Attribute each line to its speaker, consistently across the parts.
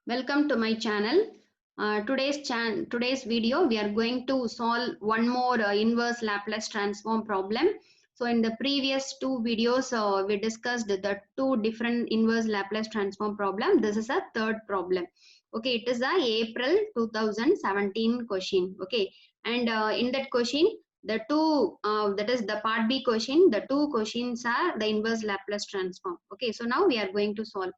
Speaker 1: Welcome to my channel. Today's video we are going to solve one more inverse Laplace transform problem. So in the previous two videos we discussed the two different inverse Laplace transform problem. This is a third problem. Okay, it is a April 2017 question. Okay, and in that question the two that is the part B question, the two questions are the inverse Laplace transform. Okay, so now we are going to solve.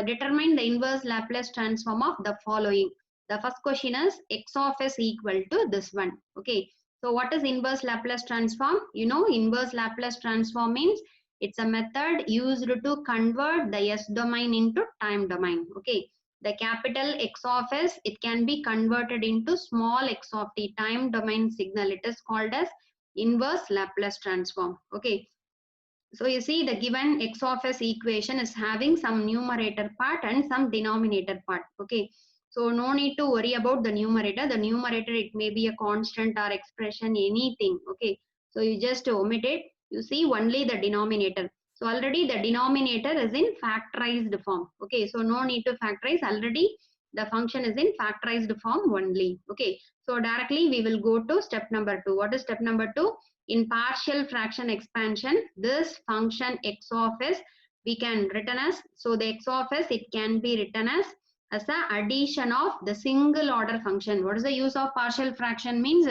Speaker 1: Determine the inverse Laplace transform of the following. The first question is x of s equal to this one. Okay. So what is inverse Laplace transform? You know, inverse Laplace transform means it's a method used to convert the s domain into time domain. Okay. The capital X of s, it can be converted into small x of t time domain signal. It is called as inverse Laplace transform. Okay. So you see the given x of s equation is having some numerator part and some denominator part. Okay. So no need to worry about the numerator. The numerator, it may be a constant or expression, anything. Okay. So you just omit it. You see only the denominator. So already the denominator is in factorized form. Okay. So no need to factorize. Already the function is in factorized form only. Okay. So directly we will go to step number 2. What is step number 2? In partial fraction expansion, this function x of s we can written as, so the x of s, it can be written as a addition of the single order function. What is the use of partial fraction? Means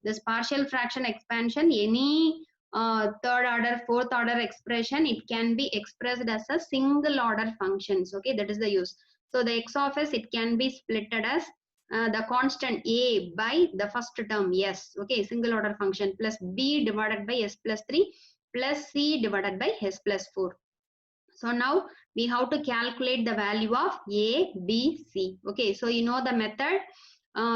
Speaker 1: this partial fraction expansion, any third order, fourth order expression, it can be expressed as a single order functions. Okay, that is the use. So the x of s, it can be splitted as the constant a by the first term s. Okay, single order function, plus b divided by s plus 3 plus c divided by s plus 4. So now we have to calculate the value of a, b, c. Okay, so you know the method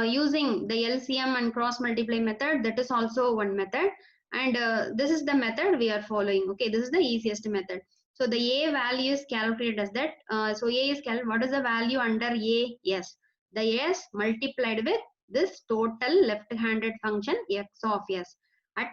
Speaker 1: using the LCM and cross multiply method. That is also one method, and this is the method we are following. Okay, this is the easiest method. So the a value is calculated as that. So a is calculated. What is the value under a? S. The s multiplied with this total left-handed function x of s at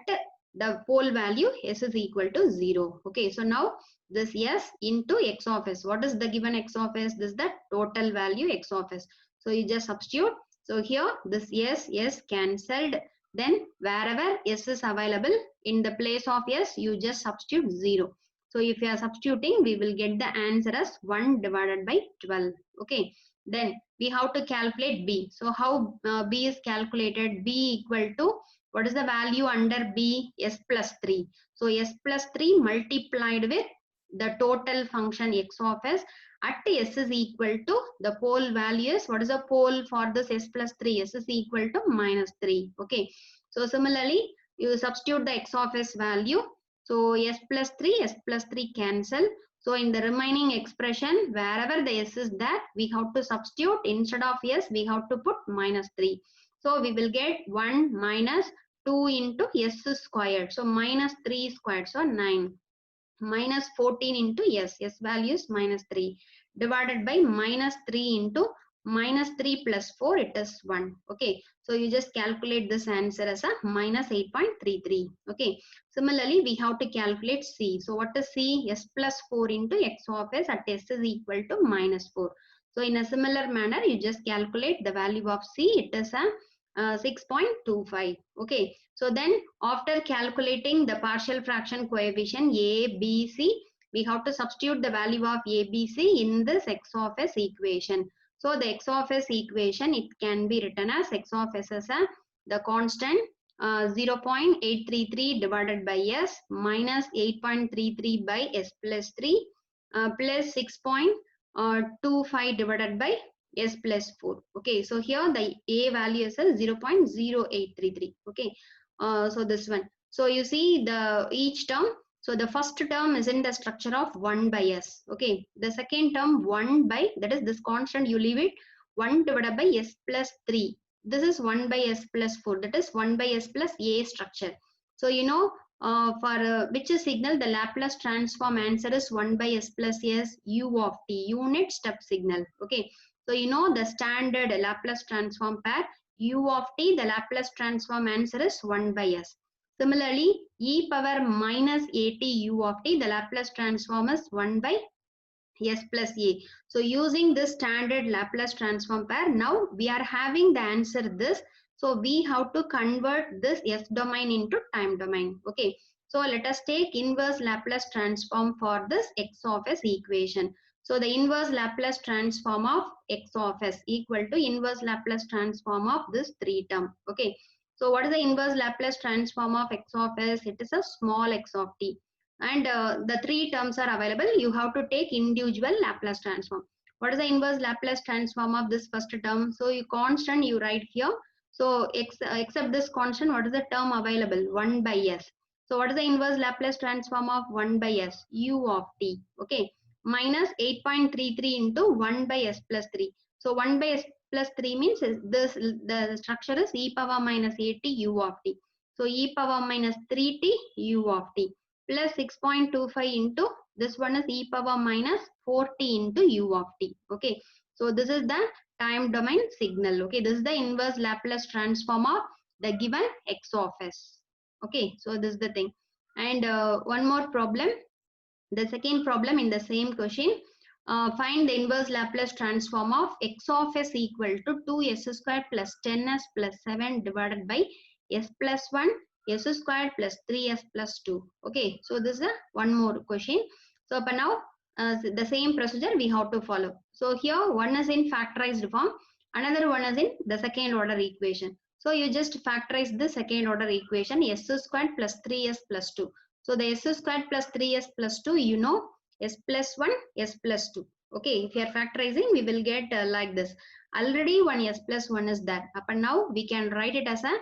Speaker 1: the pole value s is equal to 0. Okay, so now this s into x of s. What is the given x of s? This is the total value x of s. So you just substitute. So here this s cancelled. Then wherever s is available, in the place of s you just substitute 0. So if you are substituting, we will get the answer as 1 divided by 12. Okay. Then we have to calculate b. So how b is calculated? B equal to, what is the value under b? S plus 3. So s plus 3 multiplied with the total function x of s at s is equal to the pole values. What is the pole for this s plus 3? S is equal to minus 3. Okay. So similarly, you substitute the x of s value. So s plus 3 cancel. So in the remaining expression, wherever the s is there, we have to substitute. Instead of s, we have to put minus 3. So we will get 1 minus 2 into s squared. So minus 3 squared. So 9. Minus 14 into s value is minus 3 divided by minus 3 into minus 3 plus 4, it is 1. Okay, so you just calculate this answer as a minus 8.33. Okay, similarly we have to calculate c. So what is c? S plus 4 into x of s at s is equal to minus 4. So in a similar manner, you just calculate the value of c. It is a 6.25. Okay, so then after calculating the partial fraction coefficient a, b, c, we have to substitute the value of a, b, c in this x of s equation. So the x of s equation, it can be written as x of s as the constant 0.833 divided by s minus 8.33 by s plus 3 plus 6.25 divided by s plus 4. Okay, so here the a value is 0.0833. Okay, so this one. So you see the each term. So the first term is in the structure of 1 by s. Okay, the second term 1 by, that is this constant, you leave it, 1 divided by s plus 3. This is 1 by s plus 4. That is 1 by s plus a structure. So you know for which signal the Laplace transform answer is 1 by s plus s u of t, unit step signal. Okay, so you know the standard Laplace transform pair u of t, the Laplace transform answer is 1 by s. Similarly, e power minus at u of t, the Laplace transform is 1 by S plus A. So using this standard Laplace transform pair, now we are having the answer this. So we have to convert this S domain into time domain. Okay. So let us take inverse Laplace transform for this X of S equation. So the inverse Laplace transform of X of S equal to inverse Laplace transform of this 3 term. Okay. So what is the inverse Laplace transform of X of S? It is a small x of t, and the 3 terms are available. You have to take individual Laplace transform. What is the inverse Laplace transform of this first term? So you constant you write here. So except this constant, what is the term available? 1 by s. So what is the inverse Laplace transform of 1 by s? U of t. Okay, minus 8.33 into 1 by s plus 3. So 1 by s plus 3 means this, the structure is e power minus 8t u of t. So e power minus 3t u of t plus 6.25 into this one is e power minus 4t into u of t. Okay, so this is the time domain signal. Okay, this is the inverse Laplace transform of the given x of s. Okay, so this is the thing. And one more problem, the second problem in the same question. Find the inverse Laplace transform of x of s equal to 2s squared plus 10s plus 7 divided by s plus 1 s squared plus 3s plus 2. Okay, so this is a one more question. So but now the same procedure we have to follow. So here one is in factorized form, another one is in the second order equation. So you just factorize the second order equation, s squared plus 3s plus 2. So the s squared plus 3s plus 2, you know, s plus 1, s plus 2. Okay, if you are factorizing, we will get like this. Already one s plus 1 is there. Up and now we can write it as a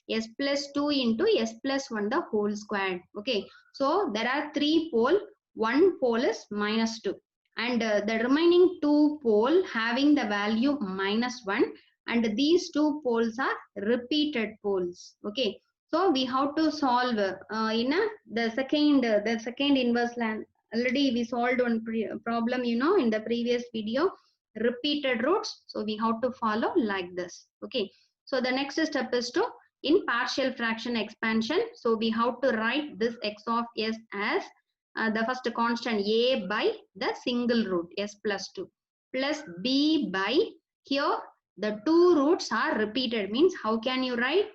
Speaker 1: s plus 2 into s plus 1 the whole squared. Okay, so there are 3 pole, one pole is minus 2. And the remaining 2 pole having the value minus 1. And these 2 poles are repeated poles. Okay, so we have to solve in the second inverse land. Already we solved one problem, you know, in the previous video, repeated roots. So we have to follow like this. Okay, so the next step is to in partial fraction expansion. So we have to write this x of s as the first constant a by the single root s plus 2 plus b by, here the two roots are repeated, means how can you write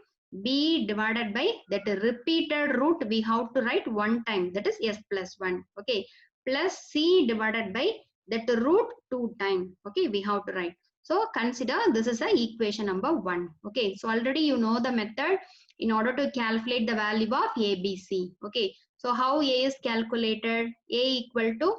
Speaker 1: b divided by that repeated root, we have to write one time, that is s plus 1. Okay, plus c divided by that root 2 time. Okay, we have to write. So consider this is a equation number 1. Okay, so already you know the method in order to calculate the value of ABC. Okay, so how A is calculated? A equal to,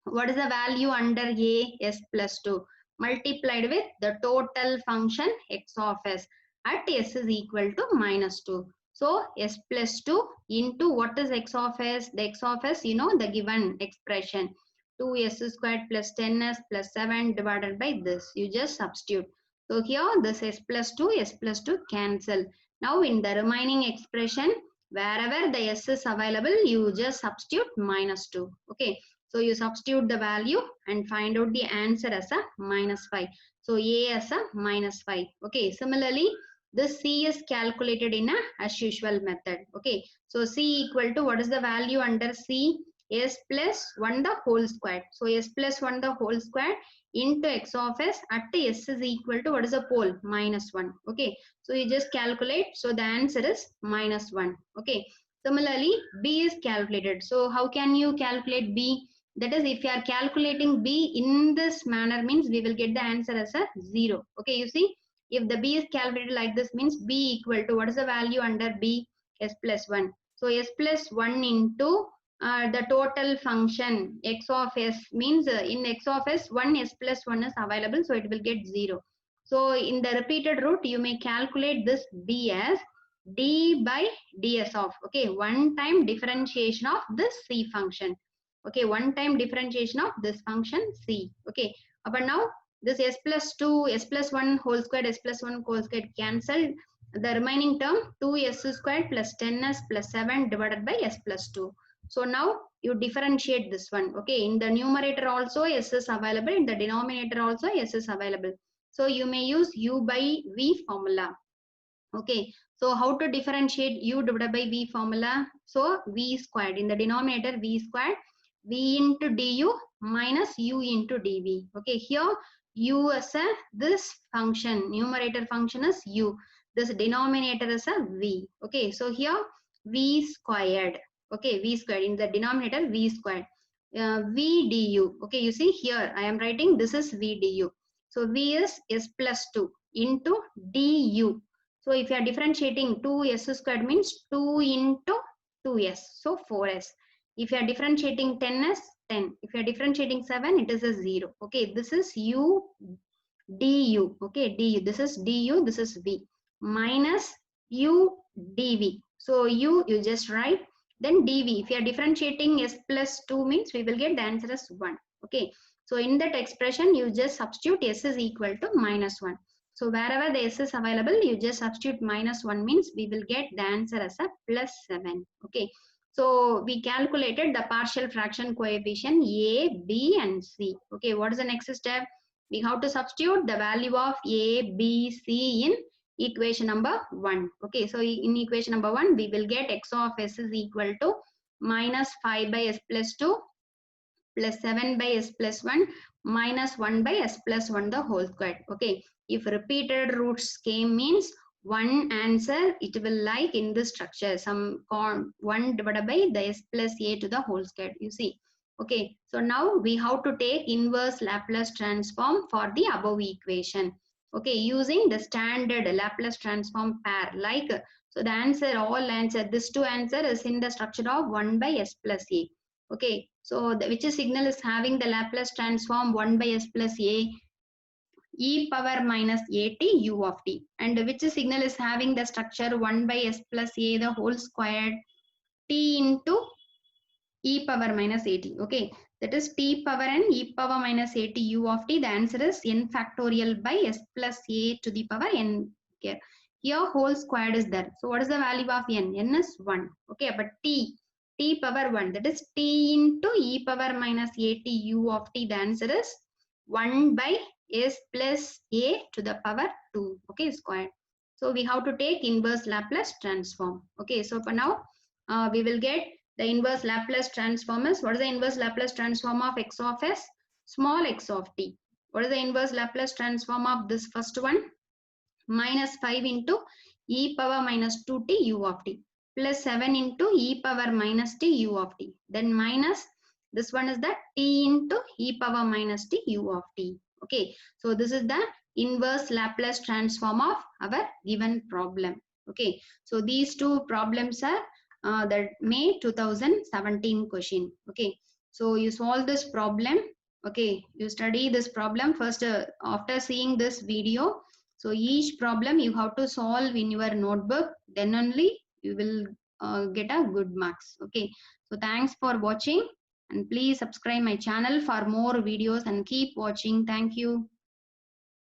Speaker 1: what is the value under A? S plus 2 multiplied with the total function x of s at s is equal to minus 2. So s plus 2 into what is x of s? The x of s, you know, the given expression 2s squared plus 10s plus 7 divided by this. You just substitute. So here this s plus 2 cancel. Now in the remaining expression, wherever the s is available, you just substitute minus 2. Okay, so you substitute the value and find out the answer as a minus 5. So A as a minus 5. Okay, similarly, this C is calculated in a as usual method. Okay, so C equal to, what is the value under C? S plus 1 the whole square. So S plus 1 the whole square into x of s at s is equal to, what is the pole? Minus 1. Okay, so you just calculate. So the answer is minus 1. Okay, similarly, B is calculated. So how can you calculate B? That is, if you are calculating b in this manner, means we will get the answer as a 0. Okay, you see, if the b is calculated like this, means b equal to, what is the value under b? S plus 1. So s plus 1 into the total function x of s, means in x of s 1 s plus 1 is available, so it will get 0. So in the repeated root, you may calculate this b as d by ds of, okay, one time differentiation of this c function. Okay, one time differentiation of this function c. Okay, but now this s plus 2 s plus 1 whole squared s plus 1 whole squared cancelled. The remaining term 2s squared plus 10s plus 7 divided by s plus 2. So now you differentiate this one. Okay, in the numerator also s is available, in the denominator also s is available. So you may use u by v formula. Okay, so how to differentiate u divided by v formula? So v squared, in the denominator v squared, v into du, minus u into dv. Okay, here u as a this function, numerator function is u, this denominator is a v. Okay, so here v squared. Okay, v squared in the denominator, v squared. V du. Okay, you see here I am writing this is v du. So v is s plus 2 into du. So if you are differentiating 2s squared means 2 into 2s, so 4s. If you are differentiating 10s, 10. If you are differentiating 7, it is a 0. Okay, this is u du. Okay, du. This is du, this is v. Minus u dv. So u, you just write. Then dv. If you are differentiating s plus 2 means we will get the answer as 1. Okay, so in that expression, you just substitute s is equal to minus 1. So wherever the s is available, you just substitute minus 1 means we will get the answer as a plus 7. Okay. So we calculated the partial fraction coefficient A, B and C. Okay, what is the next step? We have to substitute the value of A, B, C in equation number 1. Okay, so in equation number 1, we will get x of s is equal to minus 5 by s plus 2 plus 7 by s plus 1 minus 1 by s plus 1 the whole square. Okay, if repeated roots came means one answer it will like in this structure, some 1 divided by the s plus a to the whole square, you see. Okay, so now we have to take inverse Laplace transform for the above equation. Okay, using the standard Laplace transform pair, like, so the answer, all answer, this two answer is in the structure of 1 by s plus a. Okay, so which signal is having the Laplace transform 1 by s plus a, e power minus at u of t, and which signal is having the structure 1 by s plus a the whole squared t into e power minus at. Okay, that is t power n e power minus at u of t. The answer is n factorial by s plus a to the power n. Okay, here whole squared is there. So what is the value of n? N is 1. Okay, but t power 1, that is t into e power minus at u of t. The answer is 1 by s plus a to the power 2. Okay, squared. So we have to take inverse Laplace transform. Okay, so for now we will get the inverse Laplace transform is, what is the inverse Laplace transform of x of s? Small x of t. What is the inverse Laplace transform of this first one? Minus 5 into e power minus 2t u of t plus 7 into e power minus t u of t. Then minus, this one is the t into e power minus t u of t. Okay, so this is the inverse Laplace transform of our given problem. Okay, so these two problems are the May 2017 question. Okay, so you solve this problem. Okay, you study this problem first after seeing this video. So each problem you have to solve in your notebook, then only you will get a good marks. Okay, so thanks for watching, and please subscribe my channel for more videos and keep watching. Thank you.